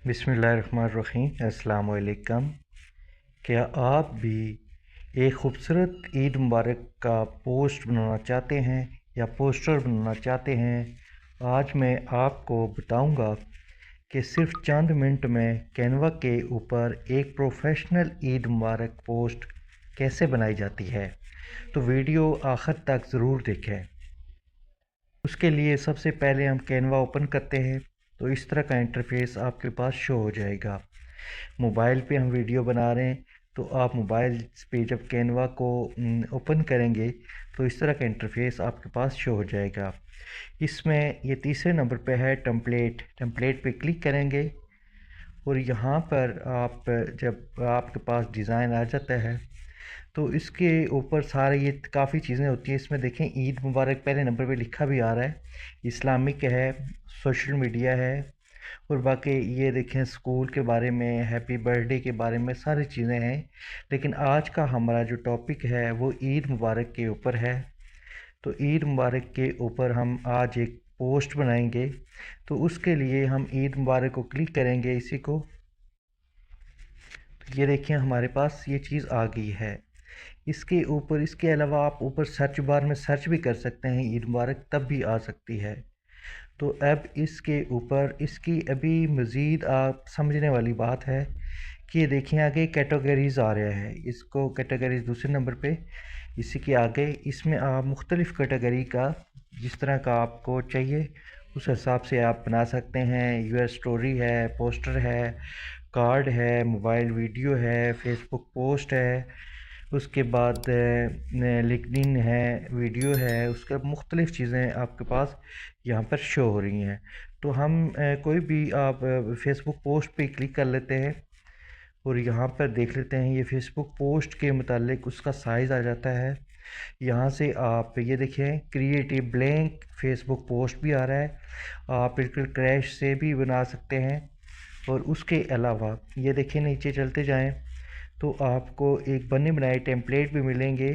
बिस्मिल्लाहिर्रहमानिर्रहीम। अस्सलाम वालेकुम। क्या आप भी एक खूबसूरत ईद मुबारक का पोस्ट बनाना चाहते हैं या पोस्टर बनाना चाहते हैं? आज मैं आपको बताऊंगा कि सिर्फ चंद मिनट में कैनवा के ऊपर एक प्रोफेशनल ईद मुबारक पोस्ट कैसे बनाई जाती है। तो वीडियो आखिर तक ज़रूर देखें। उसके लिए सबसे पहले हम कैनवा ओपन करते हैं तो इस तरह का इंटरफेस आपके पास शो हो जाएगा। मोबाइल पे हम वीडियो बना रहे हैं तो आप मोबाइल पे जब कैनवा को ओपन करेंगे तो इस तरह का इंटरफेस आपके पास शो हो जाएगा। इसमें ये तीसरे नंबर पे है टेम्पलेट पे क्लिक करेंगे और यहाँ पर आप जब आपके पास डिज़ाइन आ जाता है तो इसके ऊपर सारे ये काफ़ी चीज़ें होती हैं। इसमें देखें ईद मुबारक पहले नंबर पे लिखा भी आ रहा है, इस्लामिक है, सोशल मीडिया है और बाकी ये देखें स्कूल के बारे में, हैप्पी बर्थडे के बारे में सारी चीज़ें हैं। लेकिन आज का हमारा जो टॉपिक है वो ईद मुबारक के ऊपर है। तो ईद मुबारक के ऊपर हम आज एक पोस्ट बनाएंगे। तो उसके लिए हम ईद मुबारक को क्लिक करेंगे इसी को। तो ये देखिए हमारे पास ये चीज़ आ गई है। इसके ऊपर इसके अलावा आप ऊपर सर्च बार में सर्च भी कर सकते हैं, ईद मुबारक तब भी आ सकती है। तो अब इसके ऊपर इसकी अभी मज़ीद आप समझने वाली बात है कि ये देखिए आगे कैटेगरीज़ आ रहा है। इसको कैटेगरीज़ दूसरे नंबर पे इसी के आगे इसमें आप मुख्तलिफ़ कैटेगरी का जिस तरह का आपको चाहिए उस हिसाब से आप बना सकते हैं। यूर स्टोरी है, पोस्टर है, कार्ड है, मोबाइल वीडियो है, फेसबुक पोस्ट है, उसके बाद लिंक्डइन है, वीडियो है, उसके मुख्तलिफ़ चीज़ें आपके पास यहाँ पर शो हो रही हैं। तो हम कोई भी आप फेसबुक पोस्ट पे क्लिक कर लेते हैं और यहाँ पर देख लेते हैं। ये फेसबुक पोस्ट के मुतालिक उसका साइज़ आ जाता है। यहाँ से आप ये देखें क्रिएटिव ब्लैंक फेसबुक पोस्ट भी आ रहा है। आप बिल्कुल क्रैश से भी बना सकते हैं। और उसके अलावा ये देखें नीचे चलते जाएं तो आपको एक बने बनाए टेम्पलेट भी मिलेंगे।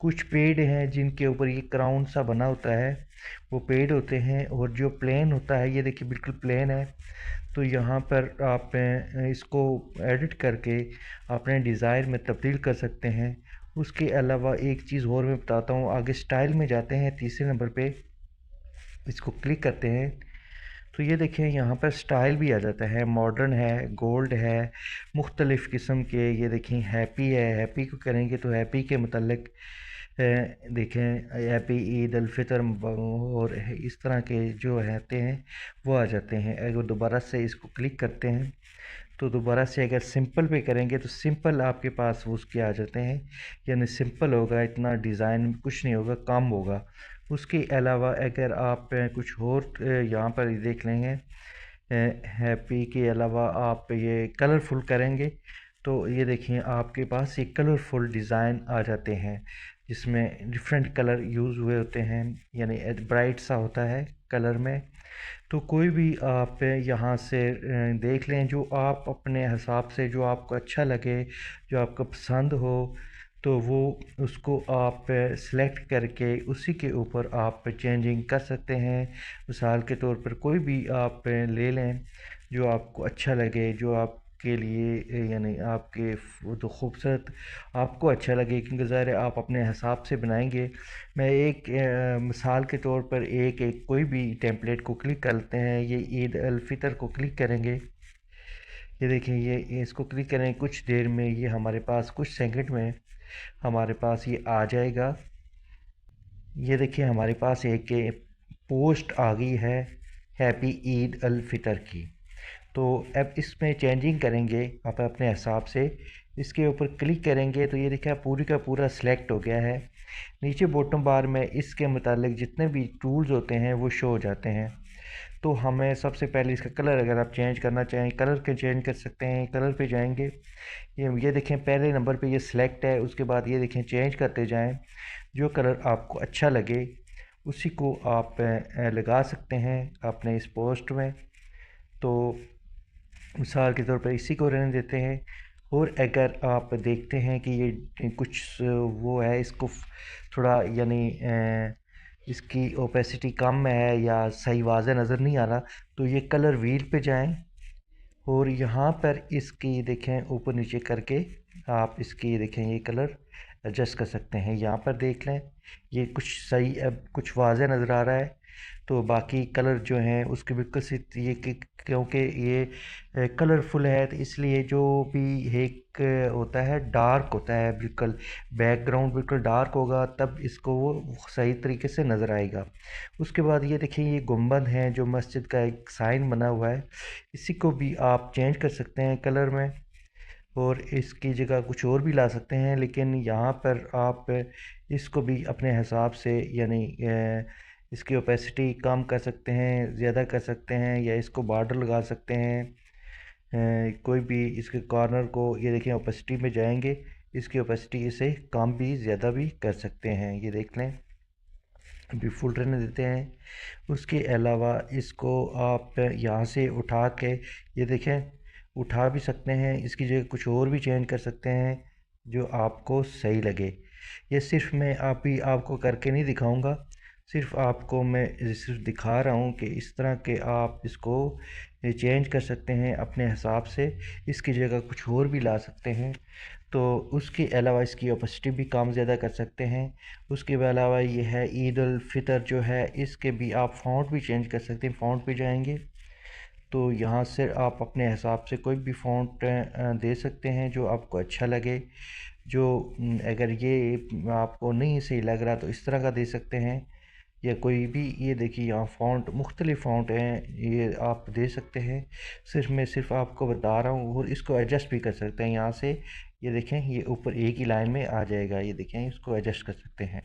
कुछ पेड हैं जिनके ऊपर ये क्राउन सा बना होता है, वो पेड होते हैं। और जो प्लेन होता है ये देखिए बिल्कुल प्लेन है। तो यहाँ पर आप इसको एडिट करके अपने डिज़ाइन में तब्दील कर सकते हैं। उसके अलावा एक चीज़ और मैं बताता हूँ। आगे स्टाइल में जाते हैं, तीसरे नंबर पे इसको क्लिक करते हैं तो ये देखें यहाँ पर स्टाइल भी आ जाता है। मॉडर्न है, गोल्ड है, मुख्तलिफ़ किस्म के। ये देखें हैप्पी है, हैप्पी को करेंगे तो हैप्पी के मतलब देखें हैप्पी ईद अल फितर और इस तरह के जो रहते हैं वो आ जाते हैं। अगर दोबारा से इसको क्लिक करते हैं तो दोबारा से अगर सिंपल पे करेंगे तो सिंपल आपके पास वो उसके आ जाते हैं। यानी सिंपल होगा, इतना डिज़ाइन कुछ नहीं होगा, कम होगा। उसके अलावा अगर आप कुछ और यहाँ पर देख लेंगे हैप्पी के अलावा आप ये कलरफुल करेंगे तो ये देखिए आपके पास ये कलरफुल डिज़ाइन आ जाते हैं जिसमें डिफरेंट कलर यूज़ हुए होते हैं। यानी ब्राइट सा होता है कलर में। तो कोई भी आप यहाँ से देख लें जो आप अपने हिसाब से जो आपको अच्छा लगे, जो आपको पसंद हो, तो वो उसको आप सेलेक्ट करके उसी के ऊपर आप चेंजिंग कर सकते हैं। मिसाल के तौर पर कोई भी आप ले लें जो आपको अच्छा लगे, जो आपके लिए यानी आपके वो तो खूबसूरत आपको अच्छा लगे, क्योंकि ज़ाहिर है आप अपने हिसाब से बनाएंगे। मैं एक मिसाल के तौर पर एक एक कोई भी टेम्पलेट को क्लिक करते हैं। ये ईद अल फितर को क्लिक करेंगे। ये देखिए ये इसको क्लिक करें, कुछ देर में ये हमारे पास कुछ सेकंड में हमारे पास ये आ जाएगा। ये देखिए हमारे पास एक पोस्ट आ गई है हैप्पी ईद अल फितर की। तो अब इसमें चेंजिंग करेंगे आप अपने हिसाब से। इसके ऊपर क्लिक करेंगे तो ये देखिए पूरी का पूरा सिलेक्ट हो गया है। नीचे बॉटम बार में इसके मुतालिक जितने भी टूल्स होते हैं वो शो हो जाते हैं। तो हमें सबसे पहले इसका कलर अगर आप चेंज करना चाहें कलर के चेंज कर सकते हैं। कलर पे जाएंगे, ये देखें पहले नंबर पे ये सिलेक्ट है। उसके बाद ये देखें चेंज करते जाएं, जो कलर आपको अच्छा लगे उसी को आप लगा सकते हैं अपने इस पोस्ट में। तो मिसाल के तौर पर इसी को रहने देते हैं। और अगर आप देखते हैं कि ये कुछ वो है, इसको थोड़ा यानी इसकी ओपेसिटी कम है या सही वाज़े नज़र नहीं आ रहा, तो ये कलर व्हील पे जाएं और यहाँ पर इसकी देखें ऊपर नीचे करके आप इसकी देखें ये कलर एडजस्ट कर सकते हैं। यहाँ पर देख लें ये कुछ सही अब कुछ वाज़ेह नज़र आ रहा है। तो बाकी कलर जो हैं उसके बिल्कुल से ये क्योंकि ये कलरफुल है तो इसलिए जो भी एक होता है डार्क होता है, बिल्कुल बैकग्राउंड बिल्कुल डार्क होगा तब इसको वो सही तरीके से नज़र आएगा। उसके बाद ये देखिए ये गुंबद है जो मस्जिद का एक साइन बना हुआ है, इसी को भी आप चेंज कर सकते हैं कलर में और इसकी जगह कुछ और भी ला सकते हैं। लेकिन यहाँ पर आप इसको भी अपने हिसाब से यानी इसकी ओपेसिटी कम कर सकते हैं, ज़्यादा कर सकते हैं या इसको बॉर्डर लगा सकते हैं। कोई भी इसके कॉर्नर को ये देखें ओपेसिटी में जाएंगे, इसकी ओपेसिटी इसे कम भी ज़्यादा भी कर सकते हैं। ये देख लें अभी फुल रहने देते हैं। उसके अलावा इसको आप यहाँ से उठा के ये देखें उठा भी सकते हैं, इसकी जगह कुछ और भी चेंज कर सकते हैं जो आपको सही लगे। ये सिर्फ मैं आपको करके नहीं दिखाऊंगा, सिर्फ आपको मैं सिर्फ दिखा रहा हूँ कि इस तरह के आप इसको चेंज कर सकते हैं अपने हिसाब से, इसकी जगह कुछ और भी ला सकते हैं। तो उसके अलावा इसकी ओपेसिटी भी कम ज़्यादा कर सकते हैं। उसके अलावा ये है ईद उल फितर जो है इसके भी आप फ़ॉन्ट भी चेंज कर सकते हैं। फ़ॉन्ट पे जाएंगे तो यहाँ से आप अपने हिसाब से कोई भी फ़ॉन्ट दे सकते हैं जो आपको अच्छा लगे। जो अगर ये आपको नहीं सही लग रहा तो इस तरह का दे सकते हैं या कोई भी। ये देखिए यहाँ फ़ॉन्ट मुख्तलिफ़ फ़ॉन्ट हैं, ये आप दे सकते हैं। मैं सिर्फ आपको बता रहा हूँ और इसको एडजस्ट भी कर सकते हैं यहाँ से। ये देखें ये ऊपर एक ही लाइन में आ जाएगा, ये देखें इसको एडजस्ट कर सकते हैं।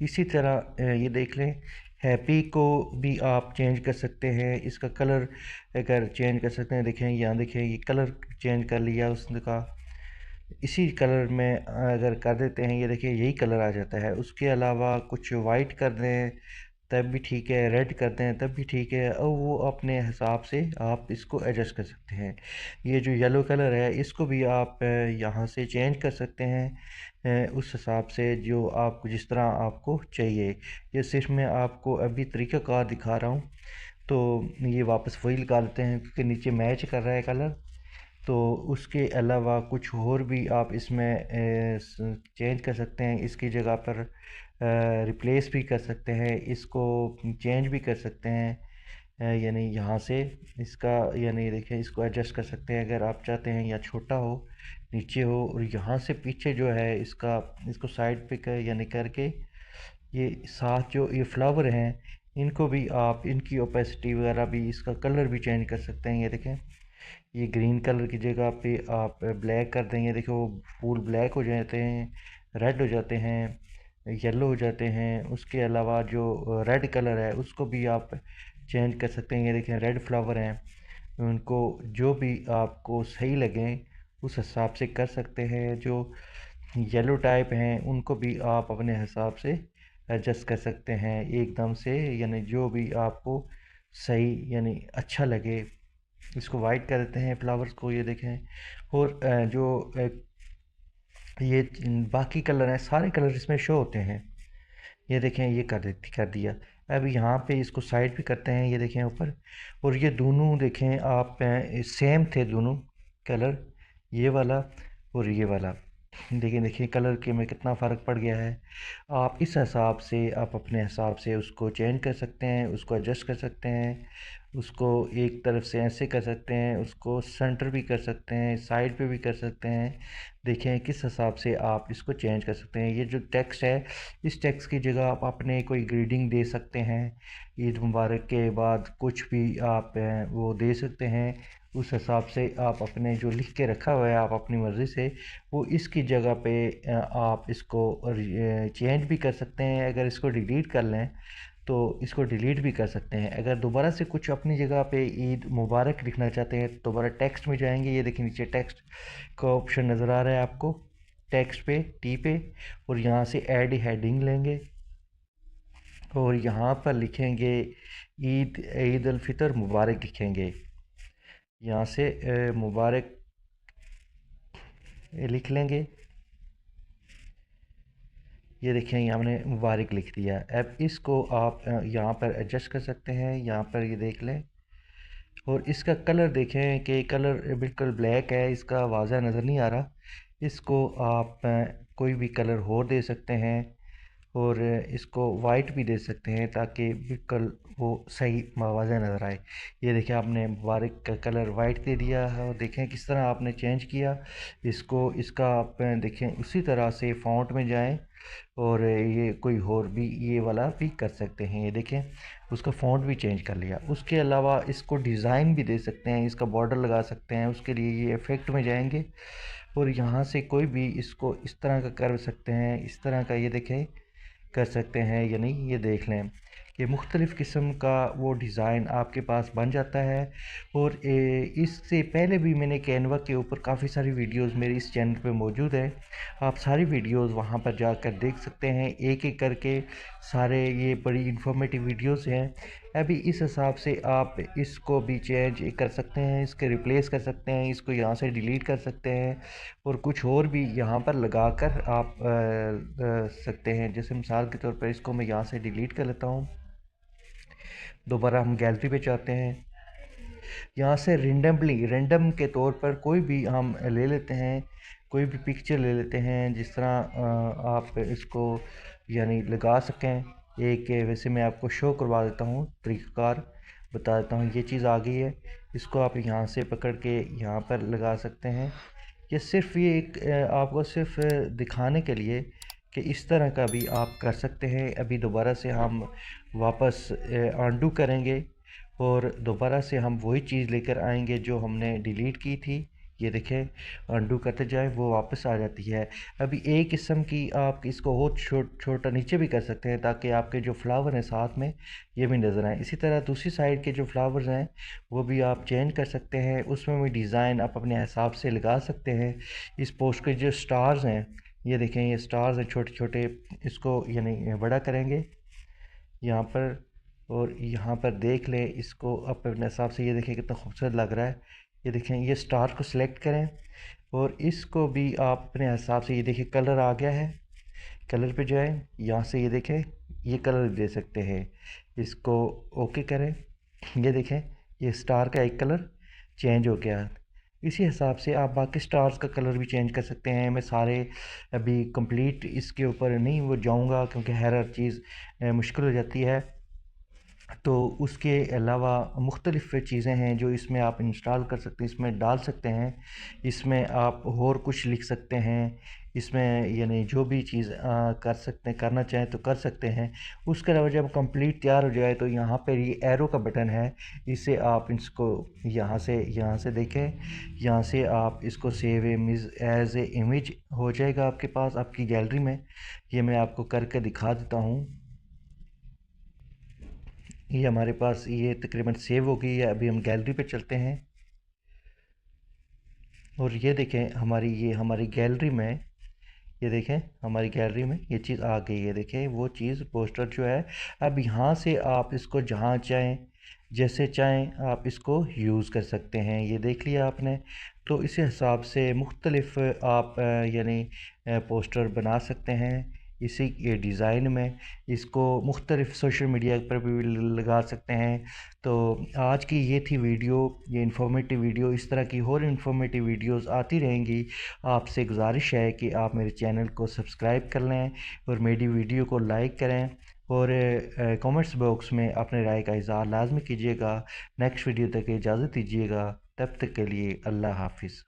इसी तरह ये देख लें हैप्पी को भी आप चेंज कर सकते हैं, इसका कलर अगर चेंज कर सकते हैं। देखें यहाँ देखें ये कलर चेंज कर लिया उसका, इसी कलर में अगर कर देते हैं ये देखिए यही कलर आ जाता है। उसके अलावा कुछ वाइट कर दें तब भी ठीक है, रेड कर दें तब भी ठीक है, और वो अपने हिसाब से आप इसको एडजस्ट कर सकते हैं। ये जो येलो कलर है इसको भी आप यहाँ से चेंज कर सकते हैं उस हिसाब से जो आपको जिस तरह आपको चाहिए। ये सिर्फ मैं आपको अभी तरीक़ाकार दिखा रहा हूँ। तो ये वापस वही लगा देते हैं क्योंकि नीचे मैच कर रहा है कलर। तो उसके अलावा कुछ और भी आप इसमें चेंज कर सकते हैं, इसकी जगह पर रिप्लेस भी कर सकते हैं, इसको चेंज भी कर सकते हैं। यानी यहाँ से इसका यानी देखिए इसको एडजस्ट कर सकते हैं अगर आप चाहते हैं या छोटा हो नीचे हो, और यहाँ से पीछे जो है इसको साइड पे कर यानी करके ये साथ जो ये फ्लावर हैं इनको भी आप इनकी ओपेसिटी वगैरह भी इसका कलर भी चेंज कर सकते हैं। ये देखें ये ग्रीन कलर की जगह पे आप ब्लैक कर देंगे, देखो वो फूल ब्लैक हो जाते हैं, रेड हो जाते हैं, येलो हो जाते हैं। उसके अलावा जो रेड कलर है उसको भी आप चेंज कर सकते हैं। ये देखें रेड फ्लावर हैं, उनको जो भी आपको सही लगें उस हिसाब से कर सकते हैं। जो येलो टाइप हैं उनको भी आप अपने हिसाब से एडजस्ट कर सकते हैं एकदम से, यानी जो भी आपको सही यानी अच्छा लगे। इसको वाइट कर देते हैं फ्लावर्स को, ये देखें। और ये बाकी कलर हैं सारे कलर इसमें शो होते हैं। ये देखें ये कर दिया। अब यहाँ पे इसको साइड भी करते हैं, ये देखें ऊपर। और ये दोनों देखें आप सेम थे दोनों कलर, ये वाला और ये वाला। देखिए देखिए कलर के में कितना फ़र्क पड़ गया है। आप इस हिसाब से आप अपने हिसाब से उसको चेंज कर सकते हैं, उसको एडजस्ट कर सकते हैं। उसको एक तरफ से ऐसे कर सकते हैं, उसको सेंटर भी कर सकते हैं, साइड पे भी कर सकते हैं। देखें किस हिसाब से आप इसको चेंज कर सकते हैं। ये जो टेक्स्ट है इस टेक्स्ट की जगह आप अपने कोई ग्रीटिंग दे सकते हैं, ईद मुबारक के बाद कुछ भी आप वो दे सकते हैं। उस हिसाब से आप अपने जो लिख के रखा हुआ है आप अपनी मर्ज़ी से वो इसकी जगह पे आप इसको चेंज भी कर सकते हैं। अगर इसको डिलीट कर लें तो इसको डिलीट भी कर सकते हैं। अगर दोबारा से कुछ अपनी जगह पे ईद मुबारक लिखना चाहते हैं तो दोबारा टेक्स्ट में जाएंगे, ये देखिए नीचे टेक्स्ट का ऑप्शन नज़र आ रहा है आपको, टेक्स्ट पे टी पे, और यहाँ से ऐड हेडिंग लेंगे और यहाँ पर लिखेंगे ईद ईद उल फितर मुबारक लिखेंगे। यहाँ से मुबारक लिख लेंगे। ये देखें यहाँ हमने मुबारक लिख दिया। अब इसको आप यहाँ पर एडजस्ट कर सकते हैं। यहाँ पर ये देख लें और इसका कलर देखें कि कलर बिल्कुल ब्लैक है, इसका वाज़ा नज़र नहीं आ रहा। इसको आप कोई भी कलर और दे सकते हैं और इसको वाइट भी दे सकते हैं ताकि बिल्कुल वो सही वाज़ा नज़र आए। ये देखिए आपने मुबारक का कलर वाइट दे दिया है और देखें किस तरह आपने चेंज किया इसको। इसका आप देखें उसी तरह से फ़ॉन्ट में जाएं और ये कोई और भी ये वाला भी कर सकते हैं। ये देखें उसका फ़ॉन्ट भी चेंज कर लिया। उसके अलावा इसको डिज़ाइन भी दे सकते हैं, इसका बॉर्डर लगा सकते हैं। उसके लिए ये इफ़ेक्ट में जाएंगे और यहाँ से कोई भी इसको इस तरह का कर सकते हैं, इस तरह का ये देखें कर सकते हैं या नहीं। ये देख लें कि मुख्तलिफ़ किस्म का वो डिज़ाइन आपके पास बन जाता है। और इससे पहले भी मैंने कैनवा के ऊपर काफ़ी सारी वीडियोस मेरे इस चैनल पे मौजूद है। आप सारी वीडियोस वहाँ पर जाकर देख सकते हैं एक एक करके। सारे ये बड़ी इंफॉर्मेटिव वीडियोस हैं। अभी इस हिसाब से आप इसको भी चेंज कर सकते हैं, इसके रिप्लेस कर सकते हैं, इसको यहाँ से डिलीट कर सकते हैं और कुछ और भी यहाँ पर लगा कर आप सकते हैं। जैसे मिसाल के तौर पर इसको मैं यहाँ से डिलीट कर लेता हूँ। दोबारा हम गैलरी पे जाते हैं। यहाँ से रैंडम के तौर पर कोई भी हम ले लेते हैं, कोई भी पिक्चर ले लेते हैं जिस तरह आप इसको यानी लगा सकें। एक वैसे मैं आपको शो करवा देता हूँ, तरीक़ाकार बता देता हूँ। ये चीज़ आ गई है, इसको आप यहाँ से पकड़ के यहाँ पर लगा सकते हैं। ये सिर्फ ये एक आपको सिर्फ दिखाने के लिए कि इस तरह का भी आप कर सकते हैं। अभी दोबारा से हम वापस अनडू करेंगे और दोबारा से हम वही चीज़ लेकर आएंगे जो हमने डिलीट की थी। ये देखें अनडू करते जाए वो वापस आ जाती है। अभी एक किस्म की आप इसको और छोटा नीचे भी कर सकते हैं ताकि आपके जो फ्लावर हैं साथ में ये भी नज़र आए। इसी तरह दूसरी साइड के जो फ्लावर्स हैं वो भी आप चेंज कर सकते हैं, उसमें भी डिज़ाइन आप अपने हिसाब से लगा सकते हैं। इस पोस्ट के जो स्टार्स हैं ये देखें, ये स्टार्स हैं छोटे छोटे, इसको यानी बड़ा करेंगे यहाँ पर और यहाँ पर देख लें इसको अपने हिसाब से। ये देखें कितना खूबसूरत लग रहा है। ये देखें ये स्टार को सिलेक्ट करें और इसको भी आप अपने हिसाब से। ये देखिए कलर आ गया है, कलर पे जाएं, यहाँ से ये देखें ये कलर दे सकते हैं। इसको ओके करें, ये देखें ये स्टार का एक कलर चेंज हो गया। इसी हिसाब से आप बाकी स्टार्स का कलर भी चेंज कर सकते हैं। मैं सारे अभी कंप्लीट इसके ऊपर नहीं वो जाऊंगा क्योंकि हर चीज़ मुश्किल हो जाती है। तो उसके अलावा मुख्तलिफ़ चीज़ें हैं जो इसमें आप इंस्टॉल कर सकते हैं, इसमें डाल सकते हैं। इसमें आप और कुछ लिख सकते हैं, इसमें यानी जो भी चीज़ कर सकते हैं, करना चाहें तो कर सकते हैं। उसके अलावा जब कंप्लीट तैयार हो जाए तो यहाँ पर ये एरो का बटन है, इससे आप इसको यहाँ से देखें, यहाँ से आप इसको सेव एज ए इमेज हो जाएगा आपके पास आपकी गैलरी में। ये मैं आपको करके दिखा देता हूँ। ये हमारे पास ये तकरीबन सेव हो गई है। अभी हम गैलरी पे चलते हैं और ये देखें हमारी गैलरी में, ये देखें हमारी गैलरी में ये चीज़ आ गई है। देखें वो चीज़ पोस्टर जो है। अब यहाँ से आप इसको जहाँ चाहें जैसे चाहें आप इसको यूज़ कर सकते हैं। ये देख लिया आपने। तो इसी हिसाब से मुख्तलिफ़ आप यानी पोस्टर बना सकते हैं इसी ये डिज़ाइन में। इसको मुख्तलिफ़ सोशल मीडिया पर भी लगा सकते हैं। तो आज की ये थी वीडियो, ये इन्फॉर्मेटिव वीडियो। इस तरह की और इन्फॉर्मेटिव वीडियोस आती रहेंगी। आपसे गुजारिश है कि आप मेरे चैनल को सब्सक्राइब कर लें और मेरी वीडियो को लाइक करें और कमेंट्स बॉक्स में अपने राय का इज़हार लाजमी कीजिएगा। नेक्स्ट वीडियो तक इजाज़त दीजिएगा, तब तक के लिए अल्लाह हाफिज़।